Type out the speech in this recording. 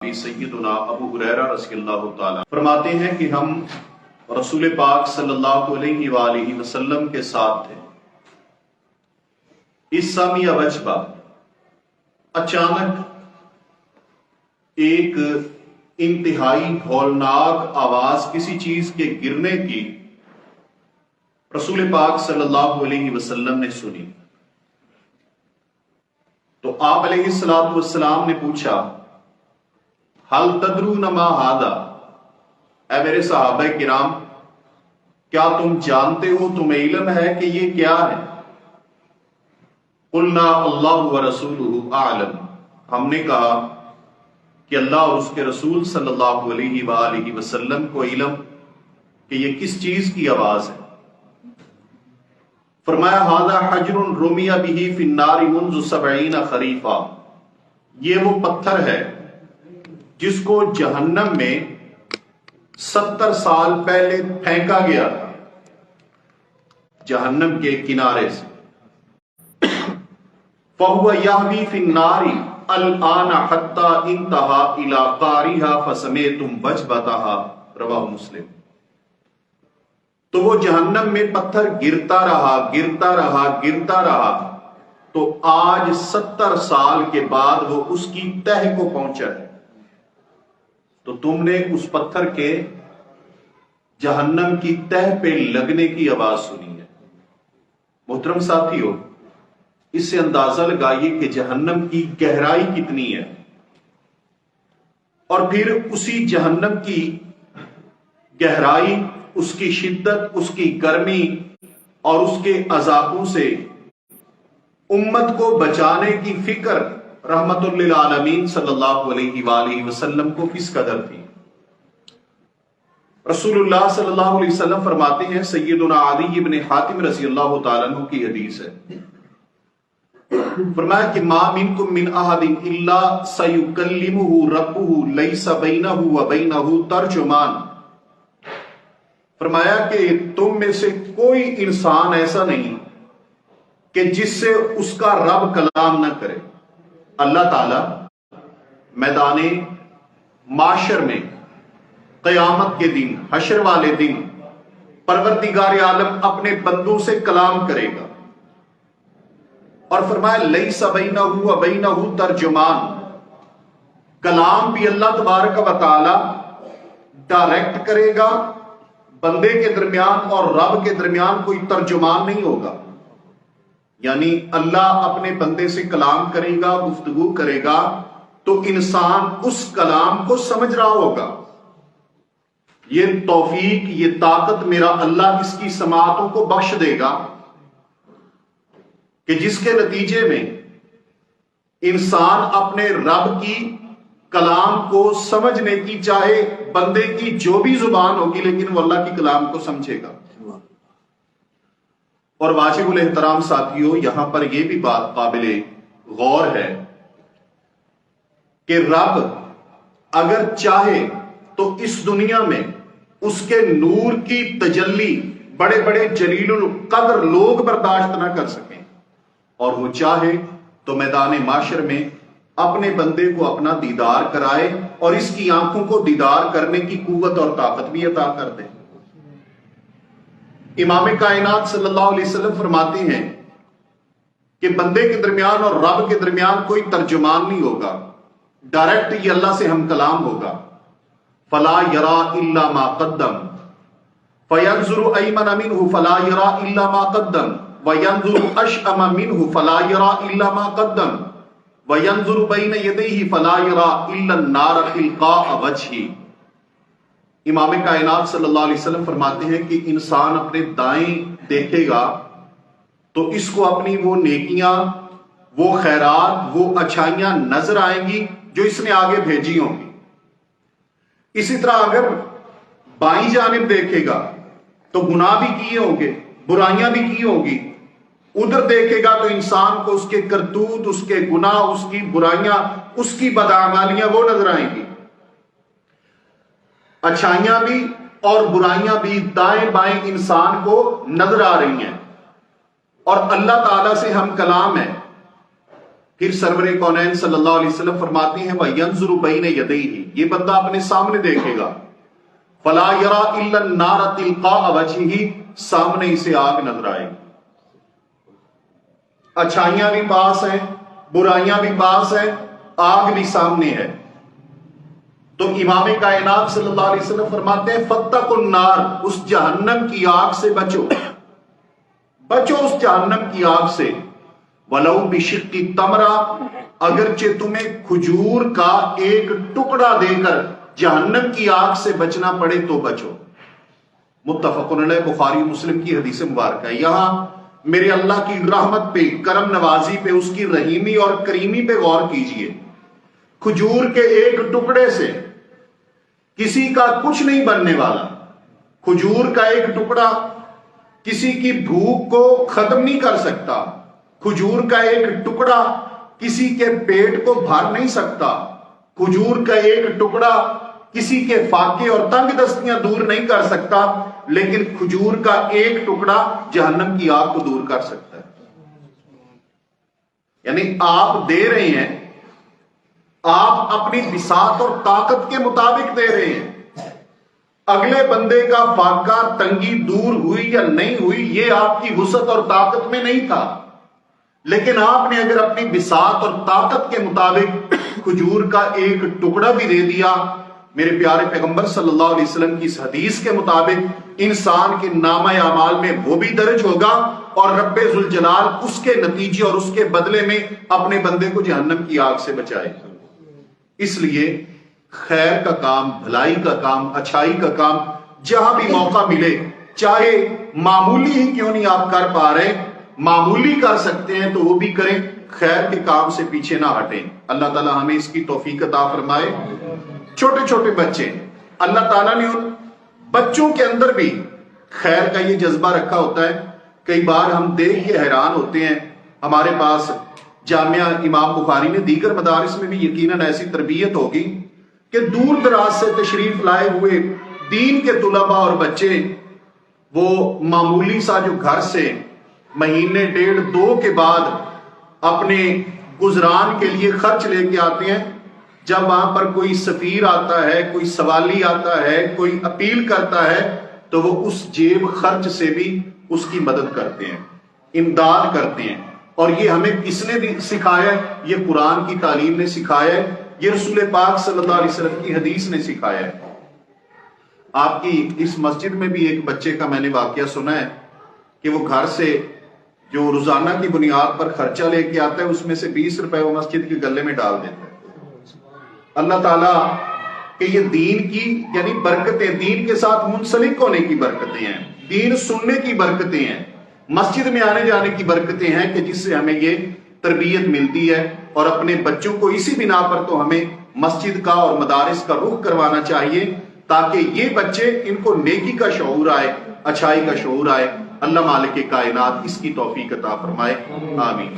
سیدنا ابو ہریرہ رضی اللہ تعالیٰ فرماتے ہیں کہ ہم رسول پاک صلی اللہ علیہ وآلہ وسلم کے ساتھ تھے۔ اس سامیہ وجبہ اچانک ایک انتہائی ہولناک آواز کسی چیز کے گرنے کی رسول پاک صلی اللہ علیہ وسلم نے سنی تو آپ علیہ السلام نے پوچھا حل تدرون ما ھذا، اے میرے صحابہ کرام کیا تم جانتے ہو، تمہیں علم ہے کہ یہ کیا ہے؟ قلنا اللہ ورسولہ اعلم، ہم نے کہا کہ اللہ اور اس کے رسول صلی اللہ علیہ وآلہ وسلم کو علم کہ یہ کس چیز کی آواز ہے۔ فرمایا ھذا حجر رمی بہ فی النار منذ 70 خریفا، یہ وہ پتھر ہے جس کو جہنم میں 70 سال پہلے پھینکا گیا تھا جہنم کے کنارے سے۔ فَهُوَ يَهْوِي فِي النَّارِ الْآنَ حَتَّى انتہا إِلَىٰ قَارِهَا فَسَمِعْتُمْ وَجْبَتَهَا، رواہ مسلم۔ تو وہ جہنم میں پتھر گرتا رہا تو آج 70 سال کے بعد وہ اس کی تہ کو پہنچا ہے، تو تم نے اس پتھر کے جہنم کی تہ پہ لگنے کی آواز سنی ہے۔ محترم ساتھیو، اس سے اندازہ لگائیے کہ جہنم کی گہرائی کتنی ہے، اور پھر اسی جہنم کی گہرائی، اس کی شدت، اس کی گرمی اور اس کے عذابوں سے امت کو بچانے کی فکر رحمت للعالمین صلی اللہ علیہ وآلہ وسلم کو کس قدر تھی۔ رسول اللہ صلی اللہ علیہ وسلم فرماتے ہیں، سیدنا عدی بن حاتم رضی اللہ تعالیٰ عنہ کی حدیث ہے، فرمایا کہ ما منکم من احد الا سیکلمہ ربہ لیس بینہ وبینہ ترجمان، فرمایا کہ تم میں سے کوئی انسان ایسا نہیں کہ جس سے اس کا رب کلام نہ کرے۔ اللہ تعالیٰ میدان معاشر میں قیامت کے دن، حشر والے دن، پروردگار عالم اپنے بندوں سے کلام کرے گا، اور فرمایا لیس بینہ وبینہ ترجمان، کلام بھی اللہ تبارک و تعالی ڈائریکٹ کرے گا، بندے کے درمیان اور رب کے درمیان کوئی ترجمان نہیں ہوگا، یعنی اللہ اپنے بندے سے کلام کرے گا، گفتگو کرے گا تو انسان اس کلام کو سمجھ رہا ہوگا۔ یہ توفیق، یہ طاقت میرا اللہ اس کی سماعتوں کو بخش دے گا کہ جس کے نتیجے میں انسان اپنے رب کی کلام کو سمجھنے کی، چاہے بندے کی جو بھی زبان ہوگی، لیکن وہ اللہ کی کلام کو سمجھے گا۔ اور واجب الاحترام ساتھیوں، یہاں پر یہ بھی بات قابل غور ہے کہ رب اگر چاہے تو اس دنیا میں اس کے نور کی تجلی بڑے بڑے جلیل القدر لوگ برداشت نہ کر سکیں، اور وہ چاہے تو میدان معاشر میں اپنے بندے کو اپنا دیدار کرائے اور اس کی آنکھوں کو دیدار کرنے کی قوت اور طاقت بھی عطا کر دے۔ امام کائنات صلی اللہ علیہ وسلم فرماتے ہیں کہ بندے کے درمیان اور رب کے درمیان کوئی ترجمان نہیں ہوگا، ڈائریکٹ یہ اللہ سے ہم کلام ہوگا۔ فلا یرا الا ما قدم فینظر ایمن منہ فلا یرا الا ما قدم وینظر اشأم منہ فلا یرا الا ما قدم وینظر بین یدیہ فلا یرا الا النار تلقاء وجہہ۔ امام کائنات صلی اللہ علیہ وسلم فرماتے ہیں کہ انسان اپنے دائیں دیکھے گا تو اس کو اپنی وہ نیکیاں، وہ خیرات، وہ اچھائیاں نظر آئیں گی جو اس نے آگے بھیجی ہوں گی۔ اسی طرح اگر بائیں جانب دیکھے گا تو گناہ بھی کیے ہوں گے، برائیاں بھی کی ہوں گی، ادھر دیکھے گا تو انسان کو اس کے کرتوت، اس کے گناہ، اس کی برائیاں، اس کی بدعمالیاں وہ نظر آئیں گی۔ اچھائیاں بھی اور برائیاں بھی دائیں بائیں انسان کو نظر آ رہی ہیں، اور اللہ تعالیٰ سے ہم کلام ہے پھر سرور کونین صلی اللہ علیہ وسلم فرماتے ہیں وَيَنْظُرُ بَيْنَ يَدَيْهِ، یہ بندہ اپنے سامنے دیکھے گا، فَلَا يَرَى إِلَّا النَّارَ تِلْقَاءَ وَجْهِهِ، سامنے اسے آگ نظر آئے گی۔ اچھائیاں بھی پاس ہیں، برائیاں بھی پاس ہیں، آگ بھی سامنے ہے۔ تو امام کائنات صلی اللہ علیہ وسلم فرماتے ہیں فَاتَّقُوا النَّارَ، اس جہنم کی آگ سے بچو، بچو اس جہنم کی آگ سے، وَلَوْ بِشِقِّ تَمْرَةٍ، اگرچہ تمہیں کھجور کا ایک ٹکڑا دے کر جہنم کی آگ سے بچنا پڑے تو بچو۔ متفق علیہ، بخاری مسلم کی حدیث مبارکہ ہے۔ یہاں میرے اللہ کی رحمت پہ، کرم نوازی پہ، اس کی رحیمی اور کریمی پہ غور کیجئے۔ کھجور کے ایک ٹکڑے سے کسی کا کچھ نہیں بننے والا، کھجور کا ایک ٹکڑا کسی کی بھوک کو ختم نہیں کر سکتا، کھجور کا ایک ٹکڑا کسی کے پیٹ کو بھر نہیں سکتا، کھجور کا ایک ٹکڑا کسی کے فاقے اور تنگ دستیاں دور نہیں کر سکتا، لیکن کھجور کا ایک ٹکڑا جہنم کی آگ کو دور کر سکتا ہے۔ یعنی آپ دے رہے ہیں، آپ اپنی بساط اور طاقت کے مطابق دے رہے ہیں۔ اگلے بندے کا فاقہ تنگی دور ہوئی یا نہیں ہوئی یہ آپ کی وسعت اور طاقت میں نہیں تھا، لیکن آپ نے اگر اپنی بساط اور طاقت کے مطابق کھجور کا ایک ٹکڑا بھی دے دیا، میرے پیارے پیغمبر صلی اللہ علیہ وسلم کی اس حدیث کے مطابق انسان کے نامہ اعمال میں وہ بھی درج ہوگا اور رب ذوالجلال اس کے نتیجے اور اس کے بدلے میں اپنے بندے کو جہنم کی آگ سے بچائے گا۔ اس لیے خیر کا کام، بھلائی کا کام، اچھائی کا کام جہاں بھی موقع ملے، چاہے معمولی ہی کیوں نہیں آپ کر پا رہے، معمولی کر سکتے ہیں تو وہ بھی کریں، خیر کے کام سے پیچھے نہ ہٹیں۔ اللہ تعالی ہمیں اس کی توفیق عطا فرمائے۔ چھوٹے چھوٹے بچے، اللہ تعالیٰ نے ان بچوں کے اندر بھی خیر کا یہ جذبہ رکھا ہوتا ہے۔ کئی بار ہم دیکھ کے حیران ہوتے ہیں، ہمارے پاس جامعہ امام بخاری میں، دیگر مدارس میں بھی یقیناً ایسی تربیت ہوگی کہ دور دراز سے تشریف لائے ہوئے دین کے طلباء اور بچے وہ معمولی سا جو گھر سے مہینے ڈیڑھ دو کے بعد اپنے گزران کے لیے خرچ لے کے آتے ہیں، جب وہاں پر کوئی سفیر آتا ہے، کوئی سوالی آتا ہے، کوئی اپیل کرتا ہے تو وہ اس جیب خرچ سے بھی اس کی مدد کرتے ہیں، امداد کرتے ہیں۔ اور یہ ہمیں کس نے سکھایا ہے؟ یہ قرآن کی تعلیم نے سکھایا ہے، یہ رسول پاک صلی اللہ علیہ وسلم کی حدیث نے سکھایا ہے۔ آپ کی اس مسجد میں بھی ایک بچے کا میں نے واقعہ سنا ہے کہ وہ گھر سے جو روزانہ کی بنیاد پر خرچہ لے کے آتا ہے اس میں سے 20 روپے وہ مسجد کے گلے میں ڈال دیتا ہے۔ اللہ تعالیٰ کہ یہ دین کی یعنی برکتیں، دین کے ساتھ منسلک ہونے کی برکتیں ہیں، دین سننے کی برکتیں ہیں، مسجد میں آنے جانے کی برکتیں ہیں کہ جس سے ہمیں یہ تربیت ملتی ہے۔ اور اپنے بچوں کو اسی بنا پر تو ہمیں مسجد کا اور مدارس کا رخ کروانا چاہیے تاکہ یہ بچے، ان کو نیکی کا شعور آئے، اچھائی کا شعور آئے۔ اللہ مالک کائنات اس کی توفیق عطا فرمائے، آمین۔